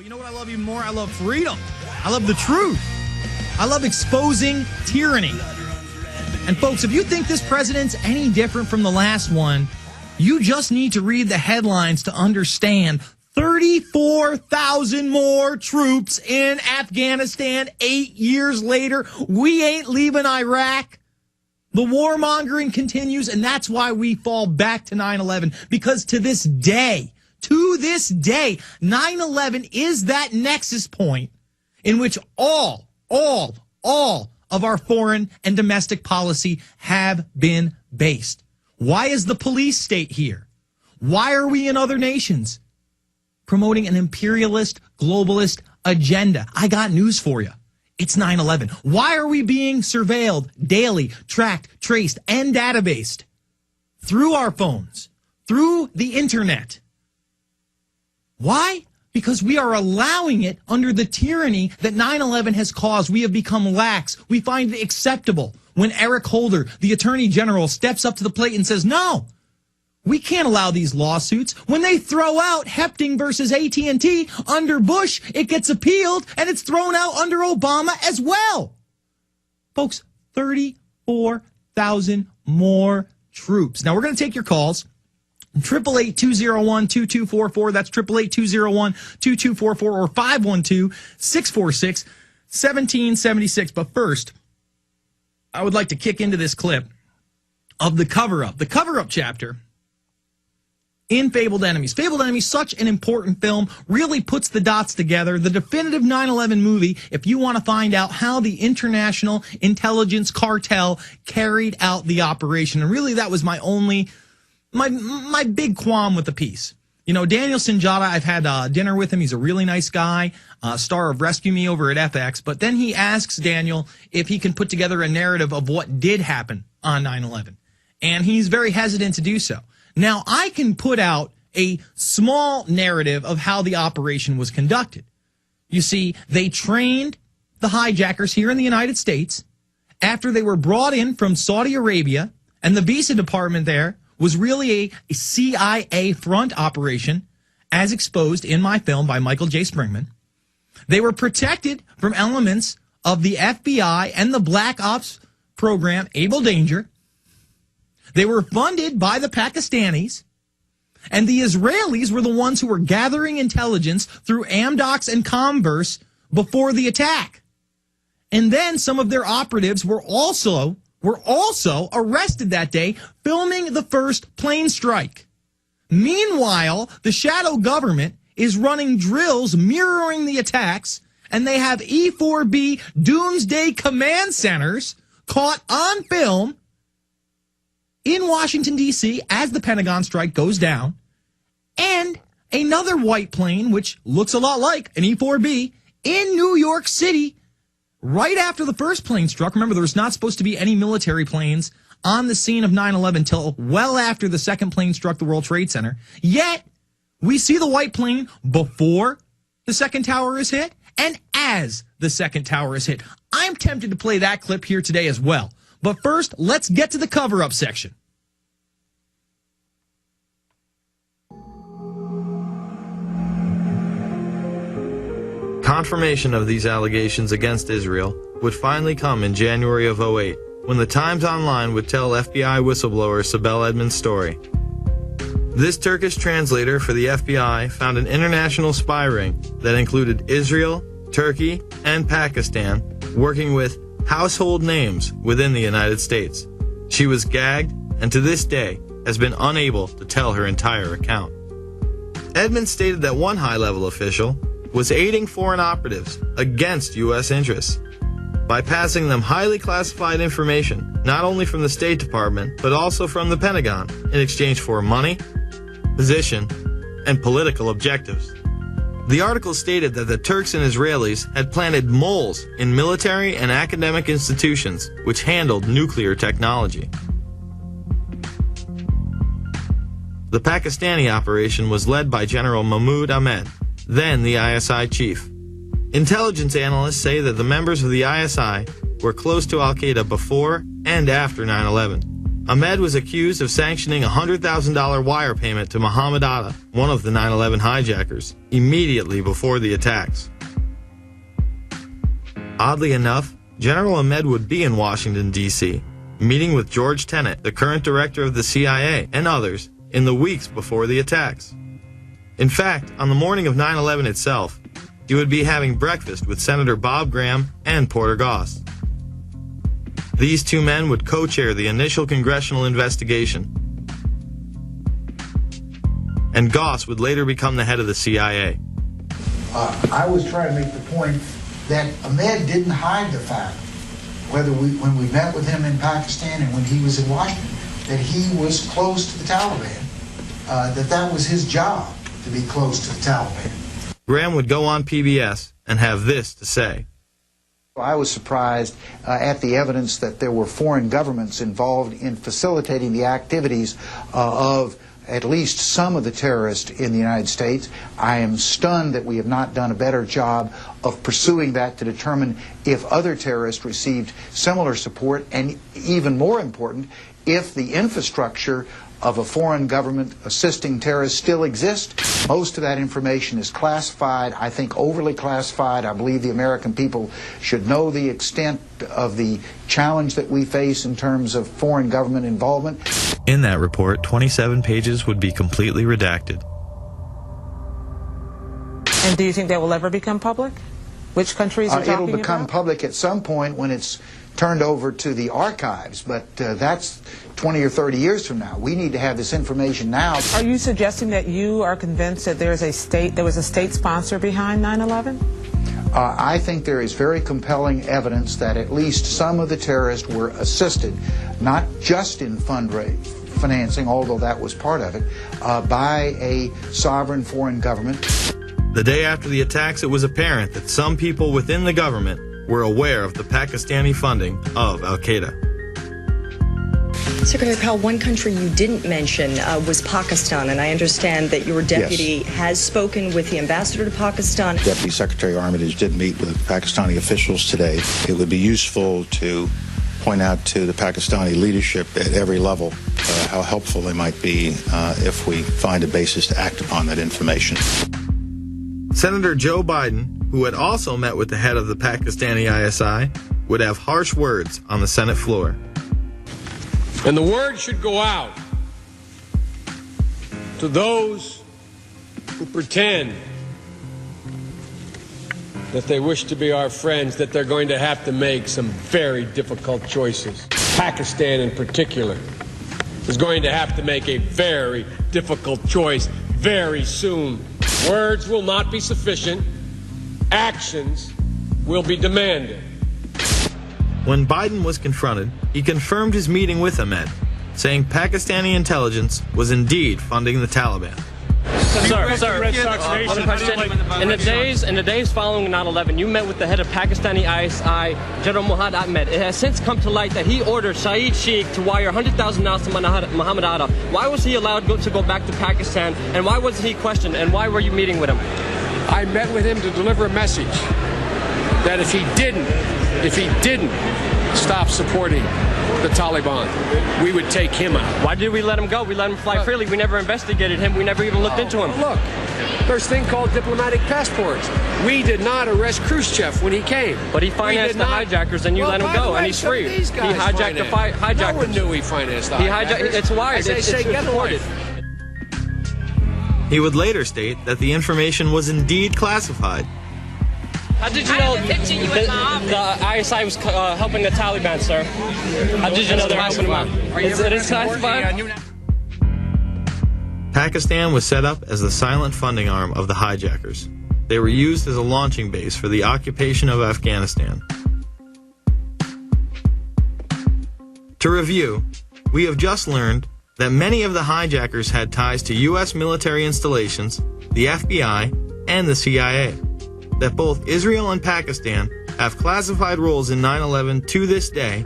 But you know what I love even more? I love freedom. I love the truth. I love exposing tyranny. And folks, if you think this president's any different from the last one, you just need to read the headlines to understand 34,000 more troops in Afghanistan 8 years later. We ain't leaving Iraq. The warmongering continues, and that's why we fall back to 9/11. Because to this day, 9/11 is that nexus point in which all of our foreign and domestic policy have been based. Why is the police state here? Why are we in other nations promoting an imperialist, globalist agenda? I got news for you. It's 9/11. Why are we being surveilled daily, tracked, traced, and databased through our phones, through the internet? Why? Because we are allowing it under the tyranny that 9/11 has caused. We have become lax. We find it acceptable when Eric Holder, the Attorney General, steps up to the plate and says, no, we can't allow these lawsuits. When they throw out Hepting versus AT&T under Bush, it gets appealed, and it's thrown out under Obama as well. Folks, 34,000 more troops. Now, we're going to take your calls. 888-201-2244. That's 888-201-2244 or 512-646-1776. But first, I would like to kick into this clip of the cover-up. The cover-up chapter in Fabled Enemies. Fabled Enemies, such an important film, really puts the dots together. The definitive 9/11 movie, if you want to find out how the international intelligence cartel carried out the operation. And really, that was my big qualm with the piece. You know, Daniel Sinjata, I've had dinner with him. He's a really nice guy, star of Rescue Me over at FX. But then he asks Daniel if he can put together a narrative of what did happen on 9/11. And he's very hesitant to do so. Now, I can put out a small narrative of how the operation was conducted. You see, they trained the hijackers here in the United States after they were brought in from Saudi Arabia, and the visa department there was really a CIA front operation, as exposed in my film by Michael J. Springman. They were protected from elements of the FBI and the Black Ops program, Able Danger. They were funded by the Pakistanis, and the Israelis were the ones who were gathering intelligence through Amdocs and Converse before the attack. And then some of their operatives were also arrested that day filming the first plane strike. Meanwhile, the shadow government is running drills mirroring the attacks, and they have E-4B doomsday command centers caught on film in Washington, D.C. as the Pentagon strike goes down, and another white plane, which looks a lot like an E-4B, in New York City right after the first plane struck. Remember, there was not supposed to be any military planes on the scene of 9/11 until well after the second plane struck the World Trade Center. Yet, we see the white plane before the second tower is hit and as the second tower is hit. I'm tempted to play that clip here today as well. But first, let's get to the cover-up section. Confirmation of these allegations against Israel would finally come in January of 2008, when the Times Online would tell FBI whistleblower Sibel Edmonds' story. This Turkish translator for the FBI found an international spy ring that included Israel, Turkey, and Pakistan working with household names within the United States. She was gagged and to this day has been unable to tell her entire account. Edmonds stated that one high-level official was aiding foreign operatives against U.S. interests by passing them highly classified information, not only from the State Department, but also from the Pentagon, in exchange for money, position, and political objectives. The article stated that the Turks and Israelis had planted moles in military and academic institutions which handled nuclear technology. The Pakistani operation was led by General Mahmoud Ahmed, then the ISI chief. Intelligence analysts say that the members of the ISI were close to Al-Qaeda before and after 9/11. Ahmed was accused of sanctioning a $100,000 wire payment to Mohammed Atta, one of the 9/11 hijackers, immediately before the attacks. Oddly enough, General Ahmed would be in Washington, D.C., meeting with George Tenet, the current director of the CIA, and others, in the weeks before the attacks. In fact, on the morning of 9/11 itself, he would be having breakfast with Senator Bob Graham and Porter Goss. These two men would co-chair the initial congressional investigation, and Goss would later become the head of the CIA. I was trying to make the point that Ahmed didn't hide the fact, when we met with him in Pakistan and when he was in Washington, that he was close to the Taliban, that was his job, to be close to the Taliban. Graham would go on PBS and have this to say. I was surprised at the evidence that there were foreign governments involved in facilitating the activities of at least some of the terrorists in the United States. I am stunned that we have not done a better job of pursuing that to determine if other terrorists received similar support, and even more important, if the infrastructure of a foreign government assisting terrorists still exists. Most of that information is classified, I think overly classified. I believe the American people should know the extent of the challenge that we face in terms of foreign government involvement. In that report, 27 pages would be completely redacted. And do you think that will ever become public? Which countries are talking about? It'll become public at some point when it's turned over to the archives, but that's 20 or 30 years from now. We need to have this information now. Are you suggesting that you are convinced that there was a state sponsor behind 9/11? I think there is very compelling evidence that at least some of the terrorists were assisted, not just in financing, although that was part of it, by a sovereign foreign government. The day after the attacks, it was apparent that some people within the government were aware of the Pakistani funding of al-Qaeda. Secretary Powell, one country you didn't mention was Pakistan, and I understand that your deputy has spoken with the ambassador to Pakistan. Deputy Secretary Armitage did meet with Pakistani officials today. It would be useful to point out to the Pakistani leadership at every level how helpful they might be if we find a basis to act upon that information. Senator Joe Biden, who had also met with the head of the Pakistani ISI, would have harsh words on the Senate floor. And the word should go out to those who pretend that they wish to be our friends, that they're going to have to make some very difficult choices. Pakistan in particular is going to have to make a very difficult choice very soon. Words will not be sufficient. Actions will be demanded. When Biden was confronted, he confirmed his meeting with Ahmed, saying Pakistani intelligence was indeed funding the Taliban. Sir, one question. In the days following 9/11, you met with the head of Pakistani ISI, General Muhammad Ahmed. It has since come to light that he ordered Saeed Sheikh to wire $100,000 to Mohammed Atta. Why was he allowed to go back to Pakistan, and why wasn't he questioned, and why were you meeting with him? I met with him to deliver a message that if he didn't stop supporting the Taliban, we would take him out. Why did we let him go? We let him fly freely. We never investigated him. We never even looked into him. Look, there's a thing called diplomatic passports. We did not arrest Khrushchev when he came. But he financed the hijackers, and you let him go, and he's free. He hijacked the hijackers. No one knew he financed the hijackers. It's wired. It's reported. He would later state that the information was indeed classified. How did you know the ISI was helping the Taliban, sir? How did you know they're helping them out? It is classified? Pakistan was set up as the silent funding arm of the hijackers. They were used as a launching base for the occupation of Afghanistan. To review, we have just learned that many of the hijackers had ties to U.S. military installations, the FBI, and the CIA. That both Israel and Pakistan have classified roles in 9/11 to this day,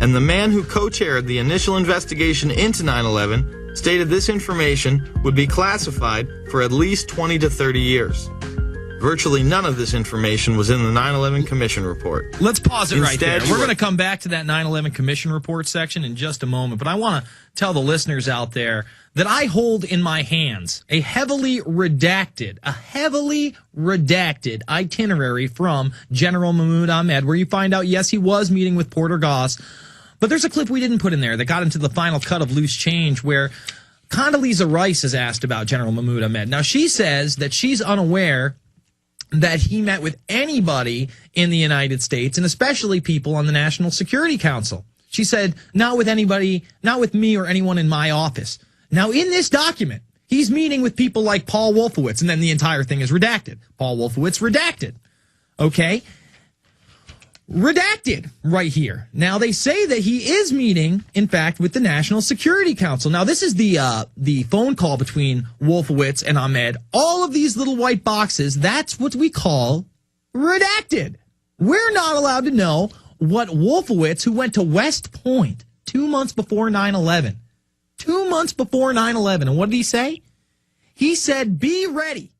and the man who co-chaired the initial investigation into 9/11 stated this information would be classified for at least 20 to 30 years. Virtually none of this information was in the 9/11 Commission report. Let's pause it right there. Instead, We're going to come back to that 9/11 Commission report section in just a moment, but I want to tell the listeners out there that I hold in my hands a heavily redacted itinerary from General Mahmoud Ahmed, where you find out, yes, he was meeting with Porter Goss, but there's a clip we didn't put in there that got into the final cut of Loose Change where Condoleezza Rice is asked about General Mahmoud Ahmed. Now, she says that she's unaware that he met with anybody in the United States, and especially people on the National Security Council. She said, not with anybody, not with me or anyone in my office. Now, in this document, he's meeting with people like Paul Wolfowitz, and then the entire thing is redacted. Paul Wolfowitz redacted. Okay? Redacted right here. Now, they say that he is meeting, in fact, with the National Security Council. Now, this is the phone call between Wolfowitz and Ahmed. All of these little white boxes, that's what we call redacted. We're not allowed to know what Wolfowitz, who went to West Point 2 months before 9/11, 2 months before 9/11, and what did he say? He said, be ready.